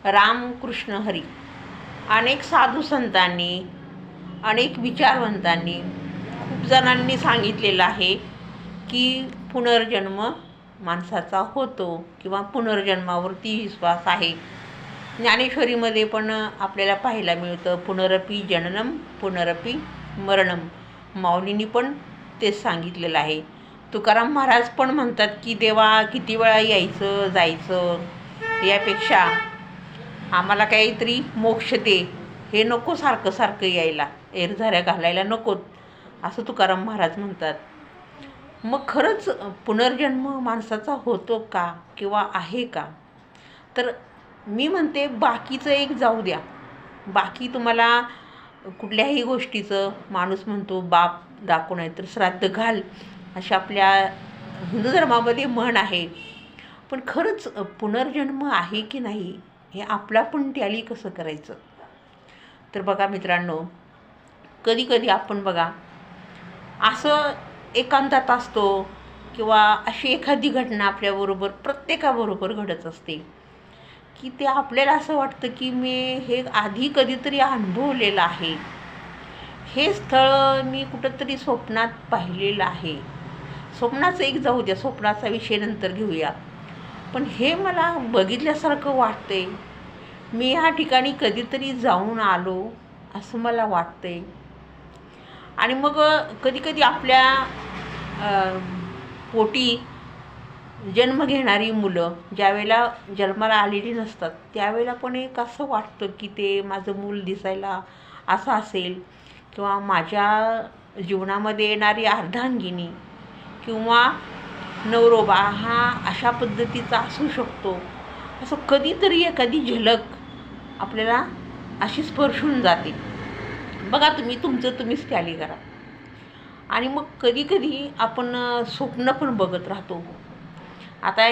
रामकृष्ण हरी अनेक साधू संतांनी, अनेक विचारवंतांनी, खूप जणांनी सांगितलेलं आहे की पुनर्जन्म माणसाचा होतो किंवा पुनर्जन्मावरती विश्वास आहे. ज्ञानेश्वरीमध्ये पण आपल्याला पाहायला मिळतं, पुनरपि जननम पुनरपि मरणम. माऊलींनी पण तेच सांगितलेलं आहे. तुकाराम महाराज पण म्हणतात की देवा किती वेळा यायचं जायचं, यापेक्षा आम्हाला काहीतरी मोक्ष दे, हे नको सारखं सारखं यायला, एरझाऱ्या घालायला नकोत, असं तुकाराम महाराज म्हणतात. मग खरंच पुनर्जन्म माणसाचा होतो का किंवा आहे का? तर मी म्हणते बाकीचं एक जाऊ द्या, बाकी तुम्हाला कुठल्याही गोष्टीचं माणूस म्हणतो बाप दाखवू नाही तर श्राद्ध घाल, अशा आपल्या हिंदू धर्मामध्ये म्हण आहे. पण खरंच पुनर्जन्म आहे की नाही हे आपला पण टॅली कसं करायचं? तर बघा मित्रांनो, कधी कधी आपण बघा असं एकांतात असतो किंवा अशी एखादी घटना आपल्याबरोबर प्रत्येकाबरोबर घडत असते की ते आपल्याला असं वाटतं की मी हे आधी कधीतरी अनुभवलेलं आहे, हे स्थळ मी कुठंतरी स्वप्नात पाहिलेलं आहे. स्वप्नाचं एक जाऊ द्या, स्वप्नाचा विषय नंतर घेऊया. पण हे मला बघितल्यासारखं वाटतंय, मी ह्या ठिकाणी कधीतरी जाऊन आलो असं मला वाटतंय. आणि मग कधीकधी आपल्या पोटी जन्म घेणारी मुलं ज्यावेळेला जन्माला आलेली नसतात त्यावेळेला पण एक असं वाटतं की ते माझं मूल दिसायला असं असेल, किंवा माझ्या जीवनामध्ये येणारी अर्धांगिनी किंवा नवरोबा हा अशा पद्धतीचा असू शकतो, असं कधीतरी एखादी झलक आपल्याला अशी स्पर्शून जाते. बघा तुमचं तुम्हीच टॅली करा. आणि मग कधीकधी आपण स्वप्न पण बघत राहतो. आता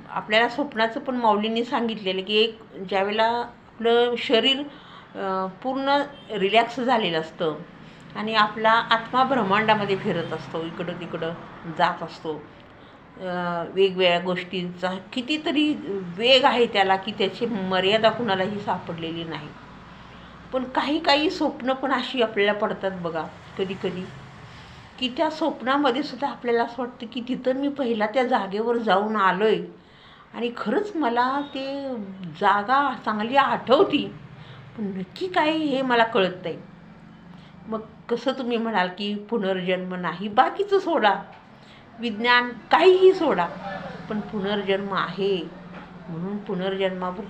आपल्याला स्वप्नाचं पण माऊलींनी सांगितलेलं की एक ज्यावेळेला आपलं शरीर पूर्ण रिलॅक्स झालेलं असतं आणि आपला आत्मा ब्रह्मांडामध्ये फिरत असतो, इकडं तिकडं जात असतो, वेगवेगळ्या गोष्टींचा कितीतरी वेग आहे त्याला की त्याची मर्यादा कुणालाही सापडलेली नाही. पण काही स्वप्न पण अशी आपल्याला पडतात बघा कधी कधी, की त्या स्वप्नामध्ये सुद्धा आपल्याला असं वाटतं की तिथं मी पहिला त्या जागेवर जाऊन आलो आहे आणि खरंच मला ते जागा चांगली आठवती, पण नक्की काय हे मला कळत नाही. मग कसं तुम्ही म्हणाल की पुनर्जन्म नाही, बाकीचं सोडा, विज्ञान काहीही सोडा, पण पुनर्जन्म आहे. म्हणून पुनर्जन्मावरती